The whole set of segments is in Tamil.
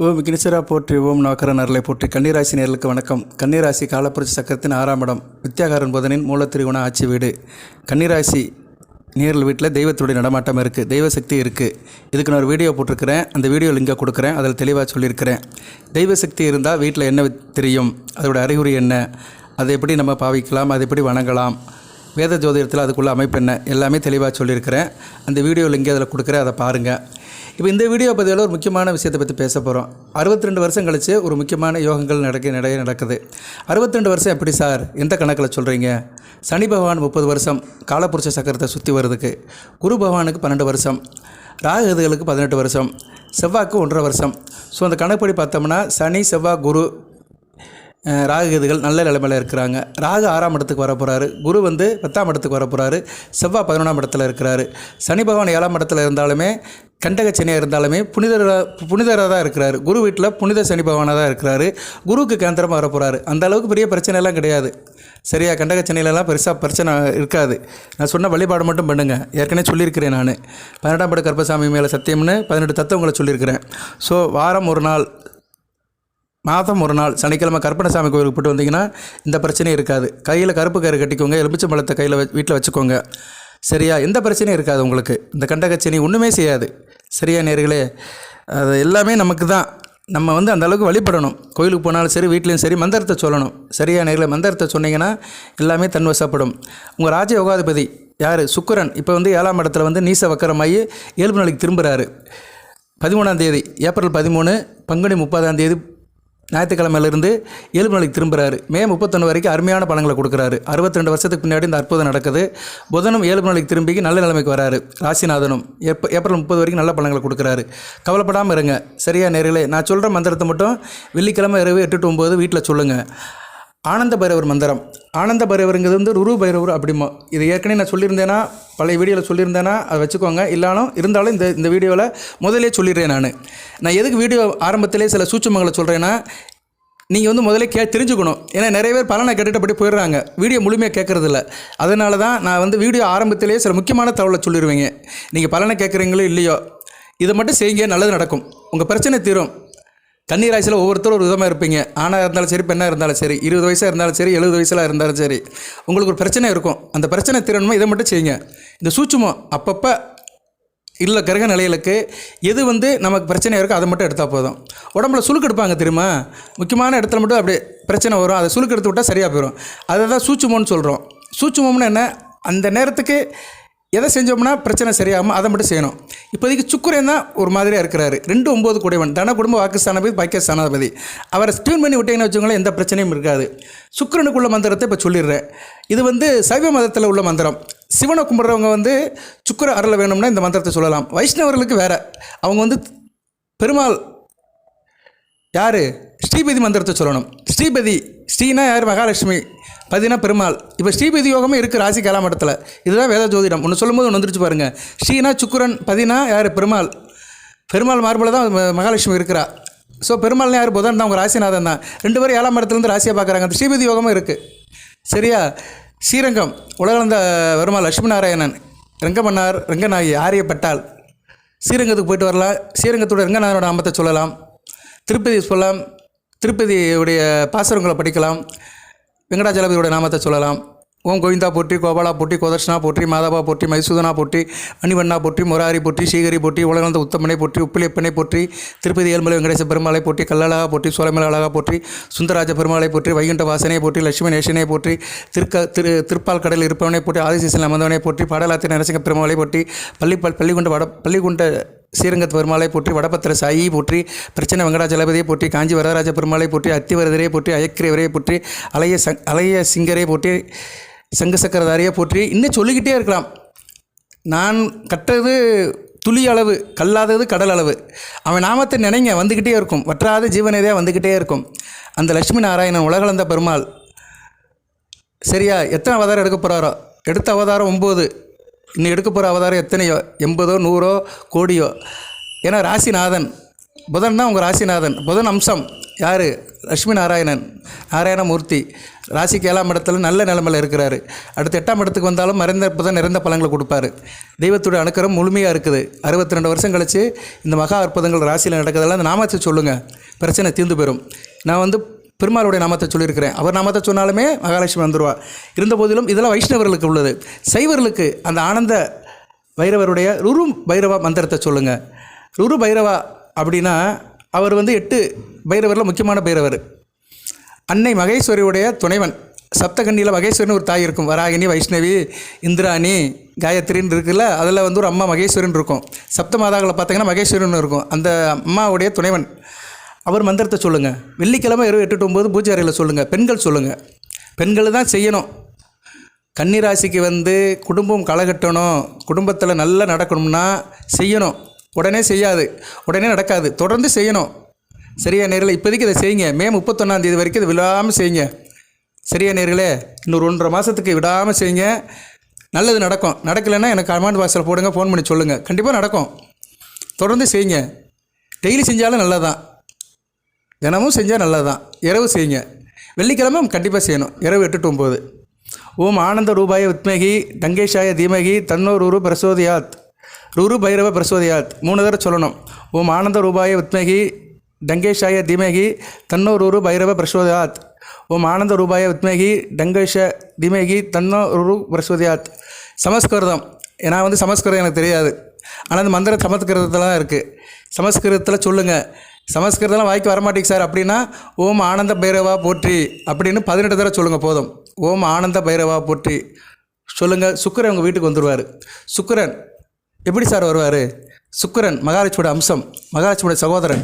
ஓம் விக்னேஸ்வரா போற்றி, ஓம் நவக்கரன் அருளை போற்றி. கன்னிராசி நேர்களுக்கு வணக்கம். கன்னிராசி காலப்புரட்சி சக்கரத்தின் 6ஆம் இடம், வித்யாகாரன் புதனின் மூலத்திரிகோண ஆட்சி வீடு. கன்னிராசி நேர்கள் வீட்டில் தெய்வத்துடைய நடமாட்டம் இருக்குது, தெய்வ சக்தி இருக்குது. இதுக்கு நான் ஒரு வீடியோ போட்டிருக்கிறேன், அந்த வீடியோ லிங்கை கொடுக்குறேன், அதில் தெளிவாக சொல்லியிருக்கிறேன். தெய்வ சக்தி இருந்தால் வீட்டில் என்ன தெரியும், அதோட அறிகுறி என்ன, அதை எப்படி நம்ம பாவிக்கலாம், அதை எப்படி வணங்கலாம், வேத ஜோதிடத்தில் அதுக்குள்ள அமைப்பு என்ன, எல்லாமே தெளிவாக சொல்லியிருக்கிறேன். அந்த வீடியோ லிங்க் அதில் கொடுக்குறேன், அதை பாருங்கள். இப்போ இந்த வீடியோ பதிவில் ஒரு முக்கியமான விஷயத்தை பற்றி பேச போகிறோம். 62 வருஷம் கழித்து ஒரு முக்கியமான யோகங்கள் நடக்குது. 62 வருஷம் எப்படி சார், எந்த கணக்கில் சொல்கிறீங்க? சனி பகவான் 30 வருஷம் காலப்புருஷ சக்கரத்தை சுற்றி வருதுக்கு, குரு பகவானுக்கு 12 வருஷம், ராகுகளுக்கு 18 வருஷம், செவ்வாய்க்கு 1.5 வருஷம். ஸோ அந்த கணக்குப்படி பார்த்தோம்னா சனி, செவ்வாய், குரு, ராகுகதிகள் நல்ல நிலைமையில் இருக்கிறாங்க. ராகு 6ஆம் இடத்துக்கு வர போகிறாரு, குரு 10ஆம் இடத்துக்கு வர போகிறாரு, செவ்வாய் 11ஆம் இடத்துல இருக்கிறாரு. சனி பகவான் 7ஆம் இடத்துல இருந்தாலுமே, கண்டக சனியாக இருந்தாலுமே புனிதராக தான் இருக்கிறாரு. குரு வீட்டில் புனித சனி பகவானாக தான் இருக்கிறாரு. குருவுக்கு கேந்திரமாக வர போகிறாரு. அந்த அளவுக்கு பெரிய பிரச்சனைலாம் கிடையாது. சரியா? கண்டக சனியிலலாம் பெருசாக பிரச்சனை இருக்காது. நான் சொன்ன வழிபாடு மட்டும் பண்ணுங்கள். ஏற்கனவே சொல்லியிருக்கிறேன். நான் 12ஆம் பட கர்ப்பசாமி மேலே சத்தியம்னு 18 தத்துவங்களை சொல்லியிருக்கிறேன். ஸோ வாரம் ஒரு நாள், மாதம் ஒரு நாள் சனிக்கிழமை கற்பனசாமி கோவிலுக்கு போட்டு வந்தீங்கன்னா இந்த பிரச்சனையும் இருக்காது. கையில் கருப்பு கயிறு கட்டிக்கோங்க, எலுமிச்சம் பழத்தை கையில் வீட்டில் வச்சுக்கோங்க. சரியா? எந்த பிரச்சனையும் இருக்காது உங்களுக்கு. இந்த கண்டகச்சனி ஒன்றுமே செய்யாது. சரியா நேர்களே? அது எல்லாமே நமக்கு தான். நம்ம அந்த அளவுக்கு வழிபடணும். கோயிலுக்கு போனாலும் சரி, வீட்லேயும் சரி, மந்திரத்தை சொல்லணும். சரியா நேர்களே? மந்திரத்தை சொன்னீங்கன்னா எல்லாமே தன்வசப்படும். உங்கள் ராஜ யோகாதிபதி யார்? சுக்கிரன். இப்போ 7ஆம் இடத்துல நீச வக்கரமாகி 7 நாளைக்கு திரும்புகிறாரு. 13ஆம் தேதி, ஏப்ரல் 13, பங்குனி 30ஆம் தேதி ஞாயிற்றுக்கிழமையிலிருந்து 7 நாளைக்கு திரும்புகிறாரு. மே 31 வரைக்கும் அருமையான பலன்களை கொடுக்குறாரு. 62 வருஷத்துக்கு பின்னாடி இந்த அற்புதம் நடக்குது. புதனும் 7 நாளைக்கு திரும்பி நல்ல நிலைமைக்கு வராரு. ராசிநாதனும் ஏப்ரல் 30 வரைக்கும் நல்ல பலன்களை கொடுக்குறாரு. கவலைப்படாமல் இருங்க. சரியா நேர்களே? நான் சொல்கிற மந்திரத்தை மட்டும் வெள்ளிக்கிழமை இரவு 8 to 9 வீட்டில் சொல்லுங்கள். ஆனந்த பைரவர் மந்திரம். ஆனந்த பைரவருங்கிறது ருரு பைரவர் அப்படிமோ. இது ஏற்கனவே நான் சொல்லியிருந்தேன்னா, பழைய வீடியோவில் சொல்லியிருந்தேன்னா அதை வச்சுக்கோங்க. இருந்தாலும் இந்த வீடியோவில் முதலே சொல்லிடுறேன். நான் எதுக்கு வீடியோ ஆரம்பத்திலே சில சூட்சுமங்களை சொல்கிறேன்னா, நீங்கள் முதலே தெரிஞ்சுக்கணும். ஏன்னா நிறைய பேர் பலனை கேட்டுட்டு அப்படி போயிடுறாங்க, வீடியோ முழுமையாக கேட்குறதில்ல. அதனால தான் நான் வீடியோ ஆரம்பத்திலே சில முக்கியமான தகவலை சொல்லிடுவேங்க. நீங்கள் பலனை கேட்குறீங்களோ இல்லையோ, இதை மட்டும் செய்யுங்க, நல்லது நடக்கும், உங்கள் பிரச்சனை தீரும். கன்னிராசியில் ஒவ்வொருத்தரும் ஒரு விதமாக இருப்பீங்க. ஆணாக இருந்தாலும் சரி, பெண்ணாக இருந்தாலும் சரி, 20 வயசாக இருந்தாலும் சரி, 70 வயசில் இருந்தாலும் சரி, உங்களுக்கு ஒரு பிரச்சனை இருக்கும். அந்த பிரச்சனை தீரணுமோ இதை மட்டும் செய்யுங்க. இந்த சூட்சுமம் அப்பப்போ இல்லை கிரக நிலைகளுக்கு எது நமக்கு பிரச்சனையாக இருக்கோ அதை மட்டும் எடுத்தால் போதும். உடம்புல சுளுக்கு எடுப்பாங்க தெரியுமா? முக்கியமான இடத்துல மட்டும் அப்படியே பிரச்சனை வரும். அதை சுளுக்கு எடுத்து விட்டால் சரியாக போயிடும். அதை தான் சூட்சுமம்னு சொல்கிறோம். சூட்சுமம்னு என்ன? அந்த நேரத்துக்கு எதை செஞ்சோம்னா பிரச்சனை சரியாகாமல் அதை மட்டும் செய்யணும். இப்போதைக்கு சுக்கிரன் தான் ஒரு மாதிரியாக இருக்கிறாரு. 2-9 கூடையவன், தன குடும்ப வாக்குஸ்தானாதிபதி, பாக்கியஸ்தானாதிபதி. அவரை டியூன் பண்ணி விட்டீங்கன்னு வச்சுக்கோங்களேன், எந்த பிரச்சனையும் இருக்காது. சுக்கிரனுக்குள்ள மந்திரத்தை இப்போ சொல்லிடுறேன். இது சைவ மதத்தில் உள்ள மந்திரம். சிவனை கும்பிட்றவங்க சுக்கிர அருளை வேணும்னா இந்த மந்திரத்தை சொல்லலாம். வைஷ்ணவர்களுக்கு வேறு, அவங்க பெருமாள் யார்? ஸ்ரீபதி மந்திரத்தை சொல்லணும். ஸ்ரீனா யார்? மகாலட்சுமி. பதினா பெருமாள். இப்போ ஸ்ரீபதி யோகமே இருக்குது ராசி 7ஆம் இடத்துல. இதுதான் வேத ஜோதிடம். ஒன்று சொல்லும்போது ஒன்று வந்துருச்சு பாருங்கள். ஸ்ரீனா சுக்கிரன், பதினா யார்? பெருமாள் மார்பில் தான் மகாலட்சுமி இருக்கிறா. ஸோ பெருமாள்னா யார்? புதன் தான், உங்கள் ராசிநாதன் தான். 2 பேரும் 7ஆம் இடத்துலேருந்து ராசியாக பார்க்குறாங்க. அந்த ஸ்ரீபதி யோகமும் இருக்குது. சரியா? ஸ்ரீரங்கம் உலகளந்த பெருமாள் லட்சுமி நாராயணன், ரங்கமன்னார், ரங்கநாயகி, ஆரியப்பட்டாள். ஸ்ரீரங்கத்துக்கு போயிட்டு வரலாம். ஸ்ரீரங்கத்தோட ரங்கநாதனோட நாமத்தை சொல்லலாம். திருப்பதி சொல்லலாம். திருப்பதியுடைய பாசுரங்களை படிக்கலாம். வெங்கடாஜலபதியோட நாமத்தை சொல்லலாம். ஓம் கோவிந்தா போற்றி, கோபாலா போற்றி, கோதர்ஷனா போற்றி, மாதவா போற்றி, மைசூதனா போற்றி, மணிவண்ணா போற்றி, முராரி போற்றி, ஸ்ரீகரி போற்றி, உலகளந்த உத்தமனை போற்றி, உப்பிலியப்பனை போற்றி, திருப்பதி ஏழுமலை வெங்கடேச பெருமாளை போற்றி, கல்லழகா போற்றி, சோழமலை அழகா போற்றி, சுந்தராஜ பெருமாளை போற்றி, வைகுண்ட வாசனை போற்றி, லட்சுமி நேசனை போற்றி, திருப்பால் கடலில் இருப்பவனை போற்றி, ஆதிசேஷன் அமர்ந்தவனை போற்றி, பாடலாத்திர நரசிங்க பெருமாளை போற்றி, பள்ளிக்குண்ட ஸ்ரீரங்கத்து பெருமாளை போற்றி, வடபத்திர சாயி போற்றி, பிரச்சனை வெங்கடாஜலபதியை போற்றி, காஞ்சி வரதராஜ பெருமாளை போற்றி, அத்திவரதரை போற்றி, அயக்கிரியவரை போற்றி, அலைய சிங்கரை போற்றி, சங்க சக்கரதாரியை போற்றி, இன்னும் சொல்லிக்கிட்டே இருக்கலாம். நான் கட்டது துளி அளவு, கல்லாதது கடல் அளவு. அவன் நாமத்தை நினைங்க, வந்துக்கிட்டே இருக்கும். வற்றாத ஜீவனதையாக வந்துக்கிட்டே இருக்கும். அந்த லட்சுமி நாராயணன் உலகளந்த பெருமாள். சரியா? எத்தனை அவதாரம் எடுக்க போகிறாரோ? எடுத்த அவதாரம் 9. இன்னும் எடுக்க போகிற அவதாரம் எத்தனையோ, 80, 100, கோடியோ. ஏன்னா ராசிநாதன் புதன் தான் உங்கள் ராசிநாதன். புதன் அம்சம். யார்? லட்சுமி நாராயணமூர்த்தி ராசிக்கு 7ஆம் இடத்துல நல்ல நிலைமையில் இருக்கிறாரு. அடுத்து 8ஆம் இடத்துக்கு வந்தாலும் மறைந்த நிறைந்த பலன்களை கொடுப்பாரு. தெய்வத்துடைய அனுக்கிரகம் முழுமையாக இருக்குது. 62 வருஷம் கழித்து இந்த மகா அற்புதங்கள் ராசியில் நடக்கிறதெல்லாம் அந்த நாமத்தை சொல்லுங்கள், பிரச்சனை தீர்ந்து போயிடும். நான் வந்து பெருமாளுடைய நாமத்தை சொல்லியிருக்கிறேன். அவர் நாமத்தை சொன்னாலுமே மகாலட்சுமி வந்துடுவா. இருந்த போதிலும் இதெல்லாம் வைஷ்ணவர்களுக்கு உள்ளது. சைவர்களுக்கு அந்த ஆனந்த பைரவருடைய ருரு பைரவா மந்திரத்தை சொல்லுங்கள். ருரு பைரவா அப்படின்னா அவர் வந்து 8 பைரவரில் முக்கியமான பைரவர். அன்னை மகேஸ்வரியுடைய துணைவன். சப்தகன்னியில் மகேஸ்வரின்னு ஒரு தாய் இருக்கும். வராகினி, வைஷ்ணவி, இந்திராணி, காயத்ரின்னு இருக்குல்ல, அதில் வந்து ஒரு அம்மா மகேஸ்வரின்னு இருக்கும். சப்த மாதாக்களை பார்த்தீங்கன்னா மகேஸ்வரின்னு இருக்கும். அந்த அம்மாவுடைய துணைவன். அவர் மந்திரத்தை சொல்லுங்கள். வெள்ளிக்கிழமை இரவு 8 to 9 பூஜை அறையில் சொல்லுங்கள். பெண்கள் சொல்லுங்கள். பெண்கள் தான் செய்யணும். கன்னிராசிக்கு வந்து குடும்பம் களகட்டணும், குடும்பத்தில் நல்லா நடக்கணும்னா செய்யணும். உடனே செய்யாது, உடனே நடக்காது, தொடர்ந்து செய்யணும். சரியா நேரில் இப்போதைக்கு இதை செய்யுங்க. மே 31ஆம் தேதி வரைக்கும் இதை விடாமல் செய்யுங்க. சரியா நேர்களே, இன்னொரு 1.5 மாதத்துக்கு விடாமல் செய்யுங்க. நல்லது நடக்கும். நடக்கலைன்னா எனக்கு கமெண்ட் பாக்ஸில் போடுங்க, ஃபோன் பண்ணி சொல்லுங்கள். கண்டிப்பாக நடக்கும். தொடர்ந்து செய்யுங்க. டெய்லி செஞ்சாலும் நல்லதான், தினமும் செஞ்சால் நல்லதான். இரவு செய்யுங்க. வெள்ளிக்கிழமை கண்டிப்பாக செய்யணும். இரவு 8 to 9. ஓம் ஆனந்த ரூபாய வித்மகி டங்கேஷாய தீமகி தன்னோ ரூரு பிரசோதியாத். ரூரு பைரவ பிரசோதியாத் 3 தடவை சொல்லணும். ஓம் ஆனந்த ரூபாய வித்மகி டங்கேஷாய தீமகி தன்னோ ரூரு பைரவ பிரசோதியாத். ஓம் ஆனந்த ரூபாய வித்மகி டங்கேஷ தீமகி தன்னோ ரூரு பிரசோதியாத். சமஸ்கிருதம். நான் வந்து சமஸ்கிருதம் எனக்கு தெரியாது, ஆனால் அந்த மந்திரம் சமஸ்கிருதத்தில் தான் இருக்குது. சமஸ்கிருதத்தில் சொல்லுங்கள். சமஸ்கிருதம்லாம் வாய்க்கு வரமாட்டேங்க சார் அப்படின்னா ஓம் ஆனந்த பைரவா போற்றி அப்படின்னு 18 தடவை சொல்லுங்கள் போதும். ஓம் ஆனந்த பைரவா போற்றி சொல்லுங்கள். சுக்கிரன் உங்கள் வீட்டுக்கு வந்துடுவார். சுக்கிரன் எப்படி சார் வருவார்? சுக்கிரன் மகாலட்சுமியோட அம்சம், மகாலட்சுமியோட சகோதரன்.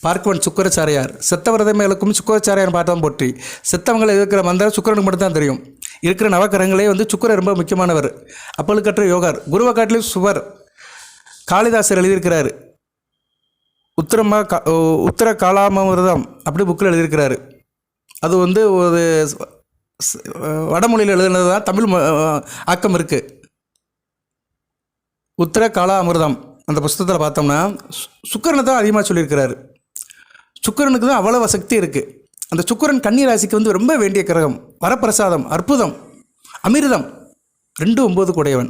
பார்க்கவன் சுக்கராச்சாரியார். செத்தவரதை மேலுக்கும் சுக்கராச்சாரியார் பார்த்தவன் போற்றி. செத்தவங்களை இருக்கிற மந்திரம் சுக்கிரனுக்கு மட்டும்தான் தெரியும். இருக்கிற நவக்கிரகங்களே வந்து சுக்கிரன் ரொம்ப முக்கியமானவர். அப்பழுக்கற்ற யோகார். குருவை காட்டிலும் சுவர். காளிதாசர் எழுதியிருக்கிறார். உத்தர காலாமிர்தம் அப்படி புக்கில் எழுதியிருக்கிறாரு. அது வந்து ஒரு வடமொழியில் எழுதுனது தான், தமிழ் ஆக்கம் இருக்குது. உத்தர காலா அமிர்தம் அந்த புஸ்தகத்தில் பார்த்தோம்னா சுக்கிரனை தான் அதிகமாக சொல்லியிருக்கிறாரு. சுக்கிரனுக்கு தான் அவ்வளோ சக்தி இருக்குது. அந்த சுக்கிரன் கன்னி ராசிக்கு வந்து ரொம்ப வேண்டிய கிரகம். வரப்பிரசாதம், அற்புதம், அமிர்தம். 2 9 கூடையவன்.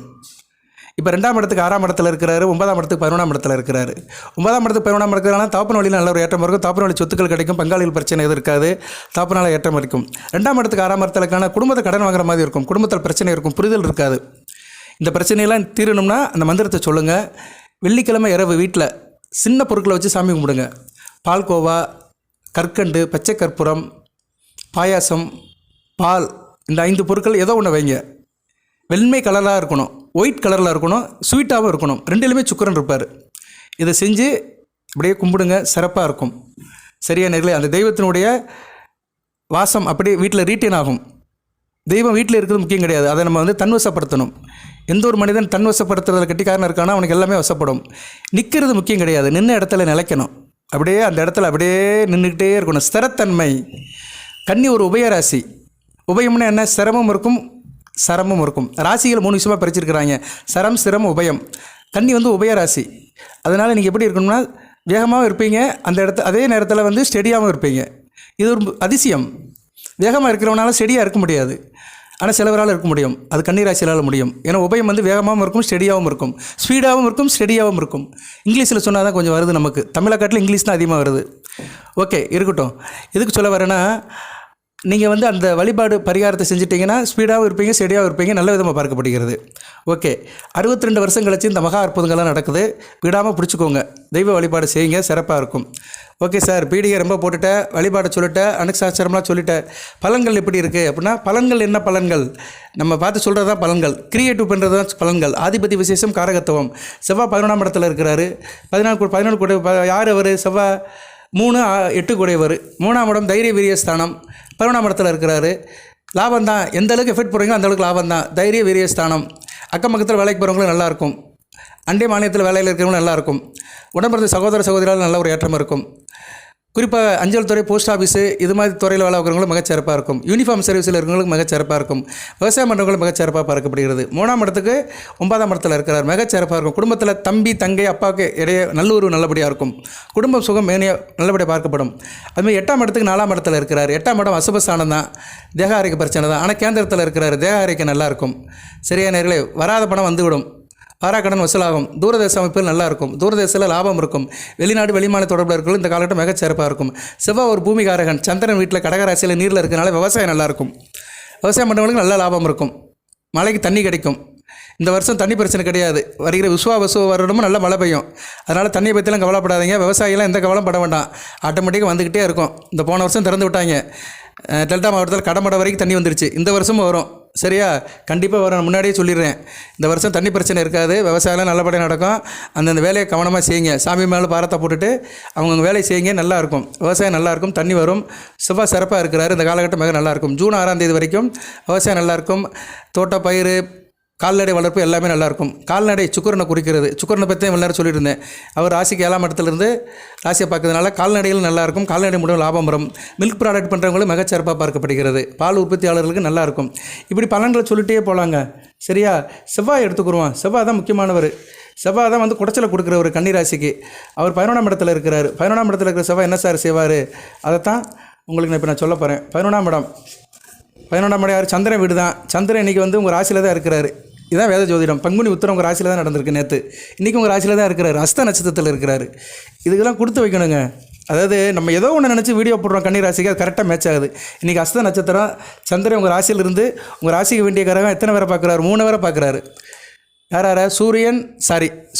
இப்போ 2ஆம் இடத்துக்கு 6ஆம் இடத்துல இருக்கிறாரு. 9ஆம் இடத்துக்கு 11ஆம் இடத்துல இருக்கிறாரு. 9ஆம் இடத்துக்கு 11ஆம் இடத்துலனா தாப்பன வழியில் நல்ல ஒரு ஏற்றம் இருக்கும். தாப்பன வழி சொத்துக்கள் கிடைக்கும். பங்காளிகள் பிரச்சனை எதுவும் இருக்காது. தாப்பனால ஏற்றம் இருக்கும். 2ஆம் இடத்துக்கு 6ஆம் இடத்துலக்கான குடும்பத்தை கடன் வாங்குற மாதிரி இருக்கும். குடும்பத்தில் பிரச்சனை இருக்கும், புரிதல் இருக்காது. இந்த பிரச்சனையெல்லாம் தீரணும்னா அந்த மந்திரத்தை சொல்லுங்கள். வெள்ளிக்கிழமை இரவு வீட்டில் சின்ன பொருட்களை வச்சு சாமி கும்பிடுங்க. பால்கோவா, கற்கண்டு, பச்சை கற்பூரம், பாயாசம், பால், இந்த 5 பொருட்கள் ஏதோ ஒன்று வைங்க. வெண்மை கலராக இருக்கணும், ஒயிட் கலரில் இருக்கணும், ஸ்வீட்டாகவும் இருக்கணும். 2லையுமே சுக்கிரன் இருப்பார். இதை செஞ்சு அப்படியே கும்பிடுங்க, சிறப்பாக இருக்கும். சரியா நேர்களே, அந்த தெய்வத்தினுடைய வாசம் அப்படியே வீட்டில் ரீட்டைன் ஆகும். தெய்வம் வீட்டில் இருக்கிறது முக்கியம் கிடையாது, அதை நம்ம வந்து தன்வசப்படுத்தணும். எந்த ஒரு மனிதன் தன்வசப்படுத்துறதுல கட்டிக்காரன் இருக்கானோ அவனுக்கு எல்லாமே வசப்படும். நிற்கிறது முக்கியம் கிடையாது, நின்ன இடத்துல நிலைக்கணும். அப்படியே அந்த இடத்துல அப்படியே நின்றுக்கிட்டே இருக்கணும். ஸ்திரத்தன்மை. கன்னி ஒரு உபயராசி. உபயம்னா என்ன? சிரமம் இருக்கும், சரமும் இருக்கும். ராசிகள் 3 விஷயமாக பிரிச்சிருக்கிறாங்க: சரம், சிரம், உபயம். கன்னி வந்து உபயராசி. அதனால் நீங்கள் எப்படி இருக்கணும்னா வேகமாகவும் இருப்பீங்க, அந்த அதே நேரத்தில் வந்து ஸ்டெடியாகவும் இருப்பீங்க. இது ஒரு அதிசயம். வேகமாக இருக்கிறவனால ஸ்டெடியாக இருக்க முடியாது, ஆனால் சிலவரால் இருக்க முடியும். அது கன்னிராசியால் முடியும். ஏன்னா உபயம் வந்து வேகமாகவும் இருக்கும், ஸ்டெடியாகவும் இருக்கும், ஸ்பீடாகவும் இருக்கும், ஸ்டெடியாகவும் இருக்கும். இங்கிலீஷில் சொன்னால் தான் கொஞ்சம் வருது நமக்கு. தமிழை காட்டில் இங்கிலீஷ் தான் அதிகமாக வருது. ஓகே, இருக்கட்டும். எதுக்கு சொல்ல வரேன்னா, நீங்கள் வந்து அந்த வழிபாடு பரிகாரத்தை செஞ்சிட்டிங்கன்னா ஸ்பீடாகவும் இருப்பீங்க, ஸ்டெடியாகவும் இருப்பீங்க, நல்ல விதமாக பார்க்கப்படுகிறது. ஓகே, 62 வருஷம் கழிச்சு இந்த மகா அற்புதங்கள்லாம் நடக்குது. விடாமல் பிடிச்சிக்கோங்க. தெய்வ வழிபாடு செய்யுங்க, சிறப்பாக இருக்கும். ஓகே சார், பீடிகை ரொம்ப போட்டுட்டேன், வழிபாடு சொல்லிட்டேன், அனுசாஸ்திரம்லாம் சொல்லிட்டேன். பலன்கள் எப்படி இருக்குது அப்படின்னா, பலன்கள் என்ன பலன்கள் நம்ம பார்த்து சொல்கிறது தான் பலன்கள். கிரியேட்டிவ் பண்ணுறது தான் பலன்கள். ஆதிபதி விசேஷம், காரகத்துவம். செவ்வாய் 11ஆம் இடத்துல இருக்கிறாரு. 14 கூட யார் அவர்? செவ்வாய் 3 8 கூடையவர். 3ஆம் இடம் தைரிய வீரிய ஸ்தானம். 11ஆம் இடத்துல இருக்கிறாரு. லாபம் தான். எந்த அளவுக்கு எஃபெக்ட் போடுறீங்களோ அந்தளவுக்கு லாபம் தான். தைரிய வீரிய ஸ்தானம். அக்கம் பக்கத்தில் வேலைக்கு போகிறவங்களும் நல்லாயிருக்கும். அண்டை மாநிலத்தில் வேலையில் இருக்கிறவங்களும் நல்லாயிருக்கும். உடம்பிறந்த சகோதர சகோதரியால் நல்ல ஒரு ஏற்றம் இருக்கும். குறிப்பாக அஞ்சல் துறை, போஸ்ட் ஆஃபீஸு இது மாதிரி துறையில் வேலை பார்க்குறவங்களும் மிகச்சிறப்பாக இருக்கும். யூனிஃபார்ம் சர்வீஸில் இருக்கிறவங்களுக்கு மிகச்சிறப்பாக இருக்கும். விவசாயம் பண்ணுறவங்களும் மிகச்சிறப்பாக பார்க்கப்படுகிறது. 3ஆம் இடத்துக்கு 9ஆம் இடத்துல இருக்கிறார், மிகச்சிறப்பாக இருக்கும். குடும்பத்தில் தம்பி, தங்கை, அப்பாவுக்கு இடையே நல்லுறவு நல்லபடியாக இருக்கும். குடும்பம் சுகம் மேனியாக நல்லபடியாக பார்க்கப்படும். அதுமாதிரி 8ஆம் இடத்துக்கு 4ஆம் இடத்துல இருக்கிறார். 8ஆம் இடம் அசுபஸ்தானம் தான், தேக ஆரோக்கிய பிரச்சனை தான். ஆனால் கேந்திரத்தில் இருக்கிறார், தேக ஆரோக்கியம் நல்லாயிருக்கும். சரியா நேர்களே, வராத பணம் வந்துவிடும். வாராக்கடன் வசூலாகும். தூரதேச அமைப்புகள் நல்லா இருக்கும். தூரதேசத்தில் லாபம் இருக்கும். வெளிநாடு வெளிமாநில தொடர்பில் இருக்கிறவங்க இந்த காலகட்டம் மிகச்சிறப்பாக இருக்கும். செவ்வாய் ஒரு பூமிகாரகன், சந்திரன் வீட்டில் கடகராசியில் நீரில் இருக்கிறனால விவசாயம் நல்லாயிருக்கும். விவசாயம் பண்ணுறவங்களுக்கு நல்ல லாபம் இருக்கும். மழைக்கு தண்ணி கிடைக்கும். இந்த வருஷம் தண்ணி பிரச்சனை கிடையாது. வருகிற விசுவ வருடமும் நல்ல மழை பெய்யும். அதனால் தண்ணியை பற்றிலாம் கவலைப்படாதீங்க. விவசாயிலாம் எந்த கவலையும் பட வேண்டாம். ஆட்டோமேட்டிக்காக வந்துக்கிட்டே இருக்கும். இந்த போன வருஷம் திறந்து விட்டாங்க. டெல்டா மாவட்டத்தில் கடமடை வரைக்கும் தண்ணி வந்துருச்சு. இந்த வருஷமும் வரும். சரியா, கண்டிப்பாக வரும். நான் முன்னாடியே சொல்லிடுறேன், இந்த வருஷம் தண்ணி பிரச்சனை இருக்காது. விவசாயம்லாம் நல்லபடியாக நடக்கும். அந்தந்த வேலையை கவனமாக செய்யுங்க. சாமி மேலே பாரத்தை போட்டுட்டு அவங்கவுங்க வேலையை செய்யுங்க. நல்லாயிருக்கும். விவசாயம் நல்லாயிருக்கும். தண்ணி வரும். செவ்வாய் சிறப்பாக இருக்கிறாரு. இந்த காலகட்டம் மிக நல்லாயிருக்கும். ஜூன் 6ஆம் தேதி வரைக்கும் விவசாயம் நல்லாயிருக்கும். தோட்ட பயிர், கால்நடை வளர்ப்பு எல்லாமே நல்லாயிருக்கும். கால்நடை சுக்கிரனை குறிக்கிறது. சுக்கிரனை பற்றி இவ்வளோ நேரம் சொல்லியிருந்தேன். அவர் ராசிக்கு 7ஆம் இடத்துலேருந்து ராசியை பார்க்கறதுனால கால்நடைகள் நல்லாயிருக்கும். கால்நடை மூலம் லாபம் வரும். மில்க் ப்ராடக்ட் பண்ணுறவங்களும் மிகச்சிறப்பாக பார்க்கப்படுகிறது. பால் உற்பத்தியாளர்களுக்கு நல்லாயிருக்கும். இப்படி பலன்களை சொல்லிட்டே போகலாங்க. சரியா, செவ்வாய் எடுத்துக்குருவோம். செவ்வாய் தான் முக்கியமானவர். செவ்வாய் தான் வந்து குடைச்சலை கொடுக்குறவர் கன்னிராசிக்கு. அவர் 11ஆம் இடத்துல இருக்கிறார். 11ஆம் இடத்துல இருக்கிற செவ்வாய் என்ன சார் செய்வார், அதைத்தான் உங்களுக்கு இப்போ நான் சொல்ல போகிறேன். 11ஆம் இடம் யார்? சந்திரன் வீடு தான். சந்திரன் இன்றைக்கி வந்து உங்கள் ராசியில் தான் இருக்கிறாரு. இதுதான் வேத ஜோதிடம். பங்குனி உத்திரம் உங்கள் ராசியில் தான் நடந்திருக்கு. நேற்று இன்றைக்கி உங்கள் ராசியில் தான் இருக்கிறாரு. அஸ்த நட்சத்திரத்தில் இருக்கிறாரு. இதுக்கெல்லாம் கொடுத்து வைக்கணுங்க. அதாவது நம்ம ஏதோ ஒன்று நினச்சி வீடியோ போடுறோம், கன்னி ராசிக்கு அது கரெக்டாக மேட்ச் ஆகுது. இன்றைக்கி அஸ்த நட்சத்திரம், சந்திரன் உங்கள் ராசியிலிருந்து உங்கள் ராசிக்கு வேண்டிய கிரகம் எத்தனை பேரை பார்க்குறாரு? 3 பேரை பார்க்குறாரு. யார்? சூரியன்,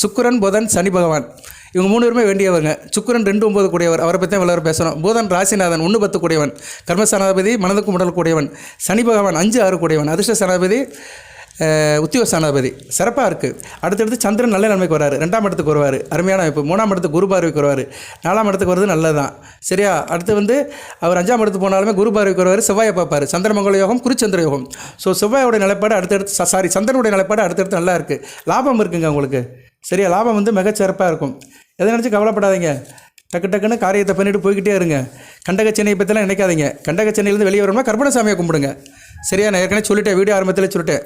சுக்கிரன், புதன், சனி பகவான். இவங்க 3 பேருமே வேண்டியவங்க. சுக்கிரன் 2-9 கூடியவர், அவரை பற்றி தான் எல்லாரும் பேசணும். புதன் ராசிநாதன் 1-10 கூடியவன், கர்மஸ்தானாதிபதி, மனதுக்கு உடல் கூடியவன். சனி பகவான் 5-6 கூடியவன், அதிர்ஷ்ட ஸ்தானாதிபதி, உத்தியோக ஸ்தானாதிபதி. சிறப்பாக இருக்குது. அடுத்தடுத்து சந்திரன் நல்ல நன்மைக்கு வராரு. 2ஆம் இடத்துக்கு வருவார், அருமையான அமைப்பு. 3ஆம் இடத்துக்கு குரு பார்வைக்கு வருவார். 4ஆம் இடத்துக்கு வருது, நல்லது தான். சரியா, அடுத்து வந்து அவர் 5ஆம் இடத்துக்கு போனாலுமே குரு பார்வைக்கு வருவார். செவ்வாயை பார்ப்பார். சந்திரமங்கல யோகம், குருச்சந்திர யோகம். ஸோ செவ்வாயோட நிலைப்பாடு அடுத்தடுத்து சந்திரனுடைய நிலைப்பாடு அடுத்தடுத்து நல்லா இருக்குது. லாபம் இருக்குங்க உங்களுக்கு. சரியா, லாபம் வந்து மிகச்சிறப்பாக இருக்கும். எதை நினச்சி கவலைப்படாதீங்க. டக்குன்னு காரியத்தை பண்ணிட்டு போய்கிட்டே இருங்க. கண்டக சென்னையை பற்றிலாம் நினைக்காதீங்க. கண்டக சென்னையிலேருந்து வெளியே வரணும்னா கற்பனசாமியை கும்பிடுங்க. சரியா, நான் ஏற்கனவே சொல்லிட்டேன், வீடியோ ஆரம்பத்தில் சொல்லிட்டேன்.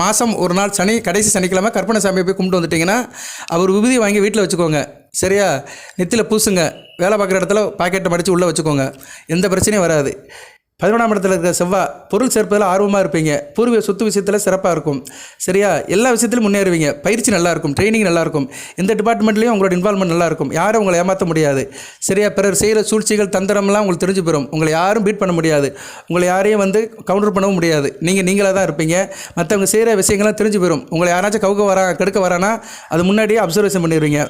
மாதம் ஒரு நாள் கடைசி சனிக்கிழமை கற்பனசாமியை போய் கும்பிட்டு வந்துட்டிங்கன்னா அவர் விபூதி வாங்கி வீட்டில் வச்சுக்கோங்க. சரியா, நெத்தியில் பூசுங்க. வேலை பார்க்குற இடத்துல பாக்கெட்டை மடித்து உள்ளே வச்சுக்கோங்க. எந்த பிரச்சனையும் வராது. 11ஆம் இடத்துல இருக்கிற செவ்வாய் பொருள் சேர்ப்பதில் ஆர்வமாக இருப்பீங்க. பூர்வீக சொத்து விஷயத்தில் சிறப்பாக இருக்கும். சரியா, எல்லா விஷயத்திலும் முன்னேறுவீங்க. பயிற்சி நல்லாயிருக்கும். ட்ரைனிங் நல்லாயிருக்கும். எந்த டிபார்ட்மெண்ட்லேயும் உங்களோட இன்வால்மெண்ட் நல்லாயிருக்கும். யாரும் உங்களை ஏமாற்ற முடியாது. சரியா, பிறர் செய்கிற சூழ்ச்சிகள், தந்திரம்லாம் உங்களுக்கு தெரிஞ்சு போயிடும். உங்களை யாரும் பீட் பண்ண முடியாது. உங்களை யாரையும் வந்து கவுண்டர் பண்ணவும் முடியாது. நீங்களாக தான் இருப்பீங்க. மற்றவங்க செய்கிற விஷயங்கள்லாம் தெரிஞ்சு போயிடும். உங்களை யாராச்சும் கெடுக்க வரானா அது முன்னாடியே அப்சர்வேஷன் பண்ணிடுவீங்க.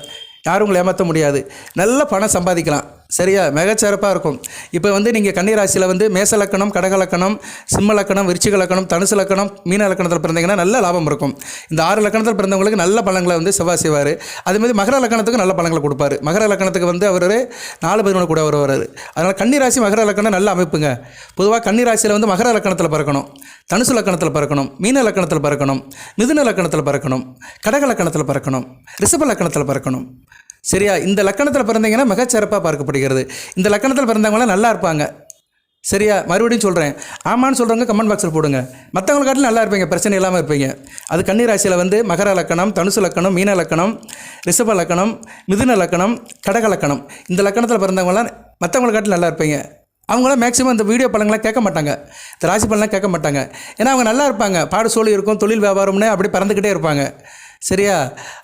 யாரும் உங்களை ஏமாற்ற முடியாது. நல்ல பணம் சம்பாதிக்கலாம். சரியா, மிகச்சிறப்பாக இருக்கும். இப்போ வந்து நீங்கள் கன்னிராசியில் வந்து மேச லக்கணம், கடக லக்கணம், சிம்ம லக்கணம், விருச்சிக லக்கணம், தனுசு லக்கணம், மீன லக்கணத்தில் பிறந்தீங்கன்னா நல்ல லாபம் இருக்கும். இந்த 6 லக்கணத்தில் பிறந்தவங்களுக்கு நல்ல பலன்களை வந்து செவ்வாய் செய்வார். அதேமாதிரி மகர லக்கணத்துக்கு நல்ல பலன்களை கொடுப்பார். மகர லக்கணத்துக்கு வந்து அவர் 4-11 கூட வருவார். அதனால் கன்னிராசி மகர லக்கணம் நல்ல அமைப்புங்க. பொதுவாக கன்னிராசியில் வந்து மகர லக்கணத்தில் பிறக்கணும், தனுசு லக்கணத்தில் பிறக்கணும், மீன லக்கணத்தில் பிறக்கணும், மிதுன லக்கணத்தில் பிறக்கணும், கடக லக்கணத்தில் பிறக்கணும், ரிஷப லக்கணத்தில் பிறக்கணும். சரியா, இந்த லக்கணத்தில் பிறந்தீங்கன்னா மிகச்சிறப்பாக பார்க்கப்படுகிறது. இந்த லக்கணத்தில் பிறந்தவங்களாம் நல்லா இருப்பாங்க. சரியா, மறுபடியும் சொல்கிறேன், ஆமான்னு சொல்கிறவங்க கமெண்ட் பாக்ஸில் போடுங்க. மற்றவங்களை காட்டிலும் நல்லா இருப்பீங்க, பிரச்சனை இல்லாமல் இருப்பீங்க. அது கன்னிராசியில் வந்து மகர லக்கணம், தனுசு லக்கணம், மீன லக்கணம், ரிஷப லக்கணம், மிதுன லக்கணம், கடக லக்கணம். இந்த லக்கணத்தில் பிறந்தவங்களாம் மற்றவங்களை காட்டிலும் நல்லா இருப்பீங்க. அவங்களாம் மேக்ஸிமம் இந்த வீடியோ பலன்களாம் கேட்க மாட்டாங்க, இந்த ராசி பலன்லாம் கேட்க மாட்டாங்க. ஏன்னா அவங்க நல்லா இருப்பாங்க. பாடு சோழி இருக்கும், தொழில் வியாபாரம்னு அப்படி பறந்துக்கிட்டே இருப்பாங்க. சரியா,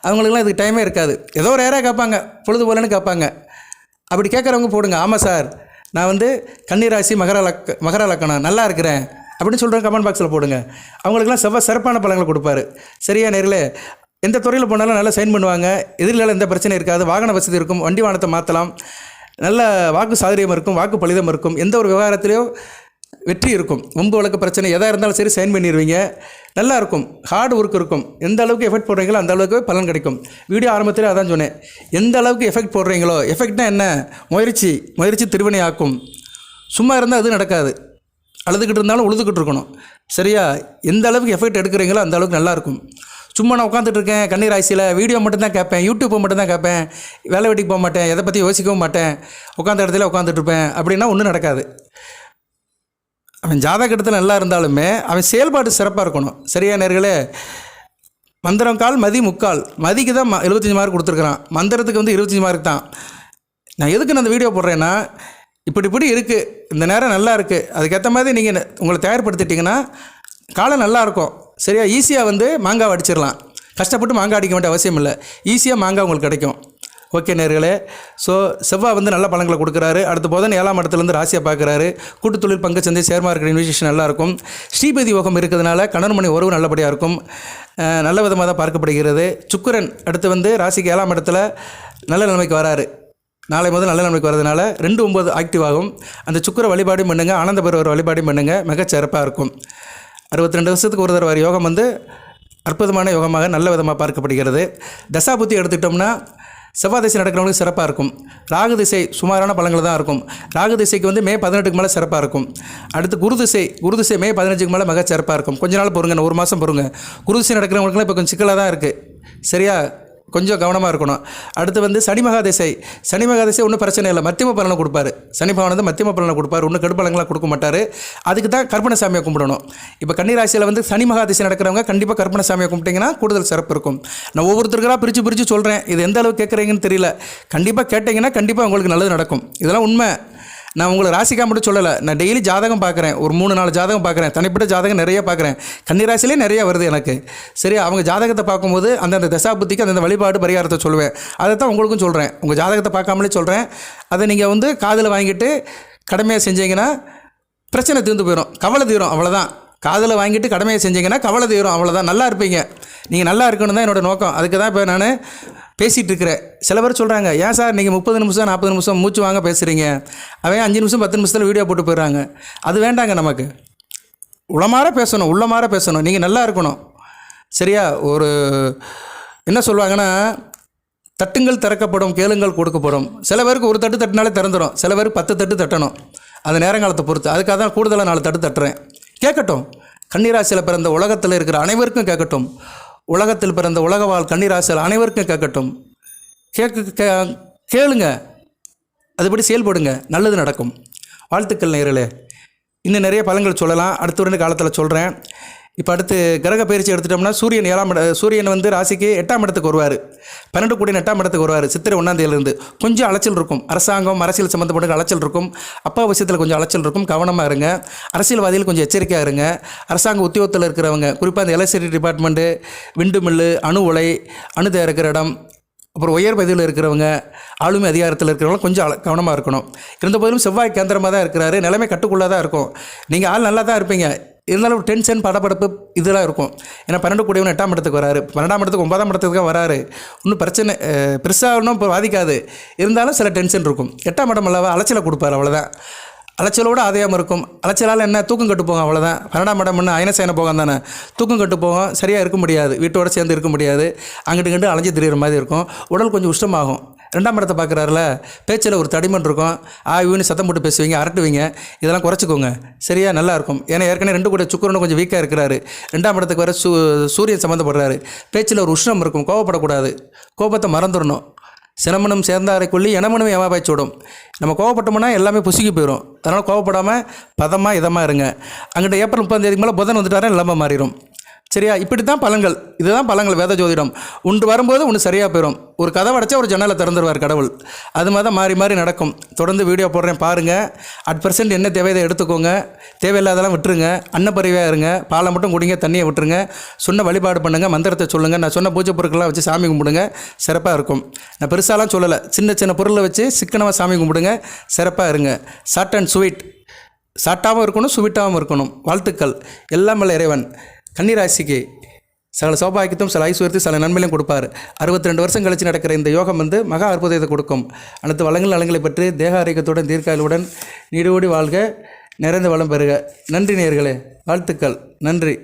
அவங்களுக்குலாம் இதுக்கு டைமே இருக்காது. ஏதோ ஒரு ஏராக கேட்பாங்க, பொழுது போலன்னு கேட்பாங்க. அப்படி கேட்குறவங்க போடுங்க, ஆமாம் சார் நான் வந்து கன்னிராசி மகர லக்கணம் நல்லா இருக்கிறேன் அப்படின்னு சொல்கிறேன், கமெண்ட் பாக்ஸில் போடுங்க. அவங்களுக்குலாம் சிறப்பான பலன்களை கொடுப்பாரு. சரியா நேர்களே, எந்த துறையில் போனாலும் நல்லா சைன் பண்ணுவாங்க. எதிரில் எந்த பிரச்சனையும் இருக்காது. வாகன வசதி இருக்கும், வண்டி வாகனத்தை மாற்றலாம், நல்ல வாக்கு சாதுரியம் இருக்கும், வாக்கு பலிதம் இருக்கும். எந்த ஒரு விவகாரத்திலையோ வெற்றி இருக்கும். வம்பு வழக்கு பிரச்சனை எதாக இருந்தாலும் சரி சைன் பண்ணிடுவீங்க. நல்லா இருக்கும். ஹார்ட் ஒர்க் இருக்கும். எந்த அளவுக்கு எஃபெக்ட் போடுறீங்களோ அந்த அளவுக்கு பலன் கிடைக்கும். வீடியோ ஆரம்பத்தில் அதான் சொன்னேன், எந்த அளவுக்கு எஃபெக்ட் போடுறீங்களோ, எஃபெக்ட்னா என்ன, முயற்சி திருவினை ஆக்கும். சும்மா இருந்தால் அது நடக்காது. அழுதுகிட்டு இருந்தாலும் உழுதுகிட்டு இருக்கணும். சரியா, எந்த அளவுக்கு எஃபெக்ட் எடுக்கிறீங்களோ அந்த அளவுக்கு நல்லாயிருக்கும். சும்மா நான் உட்காந்துட்டு இருக்கேன் கன்னிராசியில் வீடியோ மட்டும்தான் கேட்பேன், யூடியூப்பை மட்டும்தான் கேட்பேன், வேலை வெட்டிக்கு போக மாட்டேன், எதை பற்றி யோசிக்கவும் மாட்டேன், உட்காந்த இடத்துல உட்காந்துட்டு இருப்பேன் அப்படின்னா ஒன்றும் நடக்காது. அவன் ஜாதகத்தில் நல்லா இருந்தாலுமே அவன் செயல்பாடு சிறப்பாக இருக்கணும். சரியா நேர்களே? மந்திரம் கால் மதி முக்கால், மதிக்கு தான் 75 மார்க் கொடுத்துருக்குறான், மந்திரத்துக்கு வந்து 25 மார்க் தான். நான் எதுக்கு நான் அந்த வீடியோ போடுறேன்னா, இப்படி இருக்குது, இந்த நேரம் நல்லா இருக்குது, அதுக்கேற்ற மாதிரி நீங்கள் உங்களை தயார்படுத்திட்டிங்கன்னா காலம் நல்லாயிருக்கும். சரியா? ஈஸியாக வந்து மாங்காய் அடிச்சிடலாம், கஷ்டப்பட்டு மாங்காய் அடிக்க வேண்டிய அவசியம் இல்லை, ஈஸியாக மாங்காய் உங்களுக்கு கிடைக்கும். ஓகே நேர்களே. ஸோ செவ்வாய் வந்து நல்ல பலன்களை கொடுக்குறாரு. அடுத்த புதன் 7ஆம் இடத்துலேருந்து ராசியை பார்க்குறாரு. கூட்டுத்தொழில் பங்கு சந்தை ஷேர் மார்க்கெட் இன்வெஸ்டிகேஷன் நல்லாயிருக்கும். ஸ்ரீபதி யோகம் இருக்கிறதுனால கணவன் மணி உறவு நல்லபடியாக இருக்கும், நல்ல விதமாக தான் பார்க்கப்படுகிறது. சுக்கிரன் அடுத்து வந்து ராசிக்கு 7ஆம் இடத்துல நல்ல நிலைமைக்கு வராரு. நாளை முதல் நல்ல நிலைமைக்கு வரதுனால 2-9 ஆக்டிவ் ஆகும். அந்த சுக்கிர வழிபாடும் பண்ணுங்கள், ஆனந்த பெருவர் வழிபாடும் பண்ணுங்கள், மிகச்சிறப்பாக இருக்கும். 62 வருஷத்துக்கு ஒரு தடவை யோகம் வந்து அற்புதமான யோகமாக நல்ல விதமாக பார்க்கப்படுகிறது. தசாபுத்தி எடுத்துக்கிட்டோம்னா செவ்வாய் திசை நடக்கிறவங்களுக்கு சிறப்பாக இருக்கும். ராகு திசை சுமாரான பலன்கள் தான் இருக்கும். ராகு திசைக்கு வந்து மே 18க்கு மேலே சிறப்பாக இருக்கும். அடுத்து குரு திசை மே 15க்கு மேலே மிக சிறப்பாக இருக்கும். கொஞ்ச நாள் பொறுங்க, 1 மாதம் பொறுங்க. குரு திசை நடக்கிறவங்களுக்குலாம் இப்போ கொஞ்சம் சிக்கலாக தான் இருக்குது. சரியா? கொஞ்சம் கவனமாக இருக்கணும். அடுத்து வந்து சனி மகாதிசை ஒன்றும் பிரச்சனை இல்லை, மத்தியம பலனை கொடுப்பாரு. சனி பகவான் வந்து மத்தியம பலனை கொடுப்பார், ஒன்றும் கெடுபலங்களாக கொடுக்க மாட்டார். அதுக்கு தான் கற்பனை சாமியை கும்பிடணும். இப்போ கன்னிராசியில் வந்து சனி மகாதிசை நடக்கிறவங்க கண்டிப்பாக கற்பனை சாமியை கும்பிட்டிங்கன்னா கூடுதல் சிறப்பு இருக்கும். நான் ஒவ்வொருத்தருக்கா பிரித்து சொல்கிறேன், இது எந்த அளவுக்கு கேட்குறீங்கன்னு தெரியல. கண்டிப்பாக கேட்டிங்கன்னா கண்டிப்பாக உங்களுக்கு நல்லது நடக்கும். இதெல்லாம் உண்மை. நான் உங்களை ராசிக்காக மட்டும் சொல்லலை, நான் டெய்லி ஜாதகம் பார்க்குறேன், ஒரு 3-4 ஜாதகம் பார்க்குறேன், தனிப்பட்ட ஜாதகம் நிறைய பார்க்குறேன். கன்னிராசிலே நிறைய வருது எனக்கு. சரி, அவங்க ஜாதகத்தை பார்க்கும்போது அந்தந்த தசாபுத்திக்கு அந்தந்த வழிபாடு பரிகாரத்தை சொல்லுவேன். அதை தான் உங்களுக்கும் சொல்கிறேன். உங்கள் ஜாதகத்தை பார்க்காமலே சொல்கிறேன். அதை நீங்கள் வந்து காதில் வாங்கிட்டு கடமையாக செஞ்சீங்கன்னா பிரச்சனை தீர்ந்து போயிடும், கவலை தீரும், அவ்வளோதான். காதில் வாங்கிட்டு கடமையை செஞ்சீங்கன்னா கவலை தீரும், அவ்வளோதான். நல்லா இருப்பீங்க. நீங்கள் நல்லா இருக்கணும் தான் என்னோடய நோக்கம். அதுக்கு தான் இப்போ நான் பேசிகிட்டு இருக்கிறேன். சில பேர் சொல்கிறாங்க, ஏன் சார் நீங்கள் 30 நிமிஷம் 40 நிமிஷம் மூச்சு வாங்க பேசுகிறீங்க, அவன் 5 நிமிஷம் 10 நிமிஷத்தில் வீடியோ போட்டு போயிடுறாங்க. அது வேண்டாங்க. நமக்கு உள்ளமாற பேசணும். நீங்கள் நல்லா இருக்கணும். சரியா? ஒரு என்ன சொல்லுவாங்கன்னா, தட்டுங்கள் திறக்கப்படும், கேளுங்கள் கொடுக்கப்படும். சில பேருக்கு ஒரு தட்டு தட்டினாலே திறந்துடும், சில பேருக்கு 10 தட்டு தட்டணும். அது நேரங்காலத்தை பொறுத்து. அதுக்காக தான் கூடுதலாக 4 தட்டு தட்டுறேன். கேட்கட்டும். கன்னிராசியில் பிறந்த உலகத்தில் இருக்கிற அனைவருக்கும் கேட்கட்டும். உலகத்தில் பிறந்த உலகவாழ் கன்னிராசியில் அனைவருக்கும் கேட்கட்டும். கேளுங்க, அதுபடி செயல்படுங்க, நல்லது நடக்கும். வாழ்த்துக்கள் நேயர்களே. இன்னும் நிறைய பலன்கள் சொல்லலாம், அடுத்த 2 காலத்தில் சொல்கிறேன். இப்போ அடுத்து கிரக பயிற்சி எடுத்துட்டோம்னா சூரியன் வந்து ராசிக்கு 8ஆம் இடத்துக்கு வருவார். 12 கூடிய 8ஆம் இடத்துக்கு வருவார். சித்திரை 1ஆம் தேதியிலிருந்து கொஞ்சம் அலைச்சல் இருக்கும். அரசாங்கம் அரசியல் சம்மந்தப்பட்ட அலைச்சல் இருக்கும். அப்பா விஷயத்தில் கொஞ்சம் அலைச்சல் இருக்கும். கவனமாக இருங்க. அரசியல்வாதிகள் கொஞ்சம் எச்சரிக்கையாக இருங்க. அரசாங்க உத்தியோகத்தில் இருக்கிறவங்க, குறிப்பாக அந்த எலக்ட்ரிசிட்டி டிபார்ட்மெண்ட்டு, விண்டு மில்லு, அணு உலை, அணு தயாரிக்கிற இடம், அப்புறம் உயர் பதவியில் இருக்கிறவங்க, ஆளுமை அதிகாரத்தில் இருக்கிறவங்க கொஞ்சம் கவனமாக இருக்கணும். இருந்த போதிலும் செவ்வாய் கேந்திரமாக தான் இருக்கிறாரு. நிலைமை கட்டுக்குள்ளே தான் இருக்கும். நீங்கள் ஆள் நல்லா தான் இருப்பீங்க, இருந்தாலும் டென்ஷன், படபடப்பு இதெல்லாம் இருக்கும். ஏன்னா 12 கூடியவன் 8ஆம் இடத்துக்கு வராரு, 12ஆம் இடத்துக்கு 9ஆம் இடத்துக்கு வராரு. இன்னும் பிரச்சனை பெருசாக ஒன்றும் இப்போ பாதிக்காது, இருந்தாலும் சில டென்ஷன் இருக்கும். 8ஆம் இடம் அல்லவா, அலைச்சலை கொடுப்பார், அவ்வளோதான். அலைச்சலோடு ஆதாயம் இருக்கும். அலைச்சலால் என்ன, தூக்கம் கட்டு போகும், அவ்வளோதான். 12ஆம் இடம் என்ன அயனசேன போகம் தானே, தூக்கம் கட்டு போகும், சரியாக இருக்க முடியாது, வீட்டோடு சேர்ந்து இருக்க முடியாது, அங்கிட்டு இங்கிட்டு அலைஞ்சு திரிகிற மாதிரி இருக்கும். உடல் கொஞ்சம் உஷ்டமாகும். 2ஆம் இடத்தை பார்க்குறாருல, பேச்சில் ஒரு தடிமன் இருக்கும், இவனு சத்தம் போட்டு பேசுவீங்க, அரட்டுவீங்க, இதெல்லாம் குறைச்சிக்கோங்க. சரியா? நல்லாயிருக்கும். ஏன்னா ஏற்கனவே 2 கூட சுக்கிரனும் கொஞ்சம் வீக்காக இருக்கிறாரு. 2ஆம் இடத்துக்கு வர சூரியன் சம்மந்தப்படுறாரு. பேச்சில் ஒரு உஷ்ணம் இருக்கும், கோவப்படக்கூடாது, கோபத்தை மறந்துடணும். சினமனும் சேர்ந்தாரை கொள்ளி எனமனும் ஏமாபாய்ச்சி விடும். நம்ம கோவப்பட்டோம்னா எல்லாமே புசுக்கி போயிடும். அதனால் கோவப்படாமல் பதமாக இதமாக இருங்க. அங்கிட்ட ஏப்ரல் 30ஆம் தேதிக்கு மேலே புதன் வந்துட்டாரா நிலைமை மாறிடும். சரியா? இப்படி தான் பலன்கள். இதுதான் பலன்கள். வேத ஜோதிடம் ஒன்று வரும்போது ஒன்று சரியாக போயிடும். ஒரு கதவை அடைச்சா ஒரு ஜன்னலை திறந்துருவார் கடவுள். அது மாதிரி தான் மாறி நடக்கும். தொடர்ந்து வீடியோ போடுறேன் பாருங்கள். @% என்ன தேவையை எடுத்துக்கோங்க, தேவையில்லாதெல்லாம் விட்டுருங்க. அன்னப்பறிவையாக இருங்க. பாலை மட்டும் குடிங்க, தண்ணியை விட்டுருங்க. சொன்ன வழிபாடு பண்ணுங்கள், மந்திரத்தை சொல்லுங்கள். நான் சொன்ன பூஜை பொருட்கள்லாம் வச்சு சாமி கும்பிடுங்க, சிறப்பாக இருக்கும். நான் பெருசாலாம் சொல்லலை, சின்ன பொருளை வச்சு சிக்கனமாக சாமி கும்பிடுங்க, சிறப்பாக இருங்க. ஷார்ட் அண்ட் ஸ்வீட், ஷார்ட்டாகவும் இருக்கணும், ஸ்வீட்டாகவும் இருக்கணும். வாழ்த்துக்கள். எல்லாம் வல்ல இறைவன் கன்னிராசிக்கு சில சௌபாகியத்தும் சில ஐஸ்வர்யத்தையும் சில நன்மையிலும் கொடுப்பார். 62 வருஷம் கழித்து நடக்கிற இந்த யோகம் வந்து மகா அற்புதத்தை கொடுக்கும். அனைத்து வளங்கள் நலங்களை பற்றி தேக ஆரோக்கியத்துடன் தீர்க்காயுடன் நீடோடி வாழ்க, நிறைந்த வளம் பெறுக. நன்றி நேயர்களே, வாழ்த்துக்கள். நன்றி.